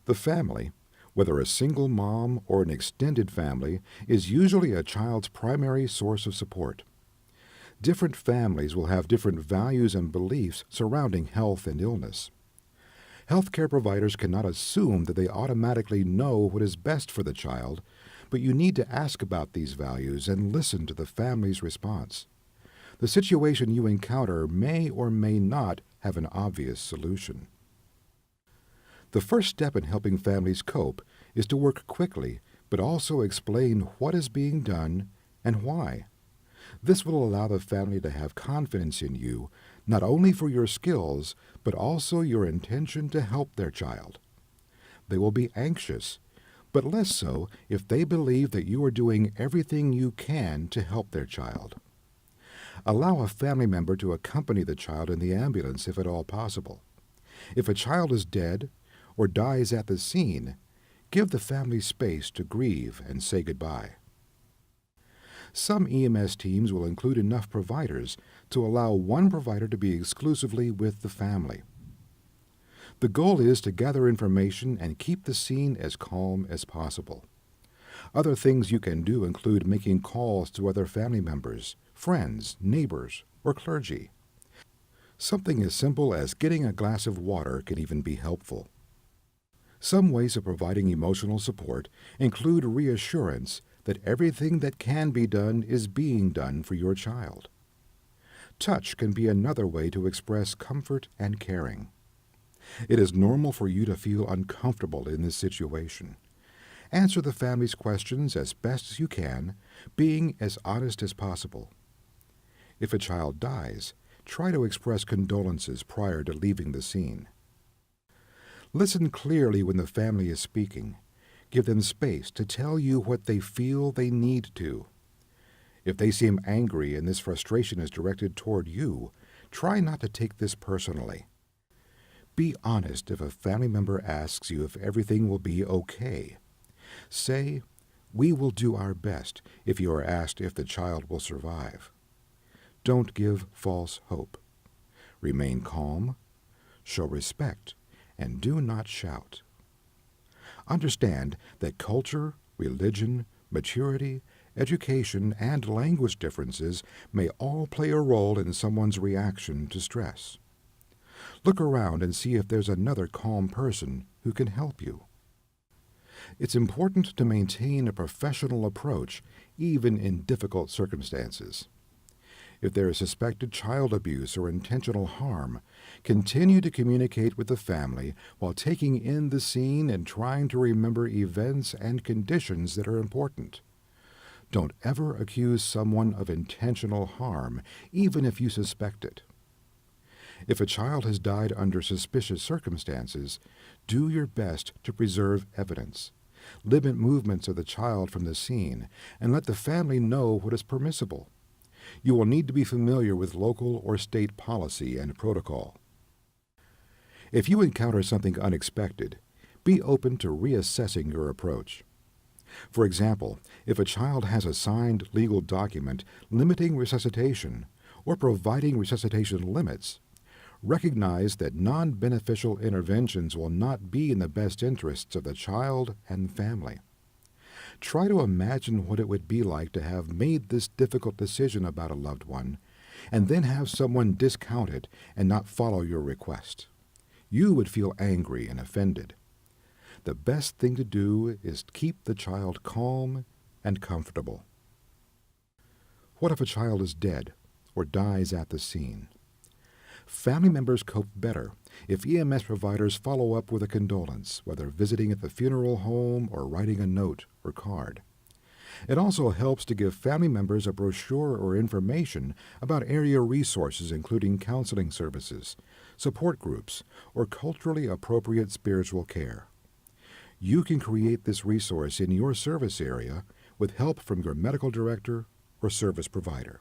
The family, whether a single mom or an extended family, is usually a child's primary source of support. Different families will have different values and beliefs surrounding health and illness. Healthcare providers cannot assume that they automatically know what is best for the child, but you need to ask about these values and listen to the family's response. The situation you encounter may or may not have an obvious solution. The first step in helping families cope is to work quickly, but also explain what is being done and why. This will allow the family to have confidence in you, not only for your skills, but also your intention to help their child. They will be anxious, but less so if they believe that you are doing everything you can to help their child. Allow a family member to accompany the child in the ambulance if at all possible. If a child is dead or dies at the scene, give the family space to grieve and say goodbye. Some EMS teams will include enough providers to allow one provider to be exclusively with the family. The goal is to gather information and keep the scene as calm as possible. Other things you can do include making calls to other family members, friends, neighbors, or clergy. Something as simple as getting a glass of water can even be helpful. Some ways of providing emotional support include reassurance that everything that can be done is being done for your child. Touch can be another way to express comfort and caring. It is normal for you to feel uncomfortable in this situation. Answer the family's questions as best as you can, being as honest as possible. If a child dies, try to express condolences prior to leaving the scene. Listen clearly when the family is speaking. Give them space to tell you what they feel they need to. If they seem angry and this frustration is directed toward you, try not to take this personally. Be honest if a family member asks you if everything will be okay. Say, "We will do our best," if you are asked if the child will survive. Don't give false hope. Remain calm, show respect, and do not shout. Understand that culture, religion, maturity, education, and language differences may all play a role in someone's reaction to stress. Look around and see if there's another calm person who can help you. It's important to maintain a professional approach even in difficult circumstances. If there is suspected child abuse or intentional harm, continue to communicate with the family while taking in the scene and trying to remember events and conditions that are important. Don't ever accuse someone of intentional harm, even if you suspect it. If a child has died under suspicious circumstances, do your best to preserve evidence. Limit movements of the child from the scene and let the family know what is permissible. You will need to be familiar with local or state policy and protocol. If you encounter something unexpected, be open to reassessing your approach. For example, if a child has a signed legal document limiting resuscitation or providing resuscitation limits, recognize that non-beneficial interventions will not be in the best interests of the child and family. Try to imagine what it would be like to have made this difficult decision about a loved one, and then have someone discount it and not follow your request. You would feel angry and offended. The best thing to do is keep the child calm and comfortable. What if a child is dead or dies at the scene? Family members cope better if EMS providers follow up with a condolence, whether visiting at the funeral home or writing a note or card. It also helps to give family members a brochure or information about area resources including counseling services, support groups, or culturally appropriate spiritual care. You can create this resource in your service area with help from your medical director or service provider.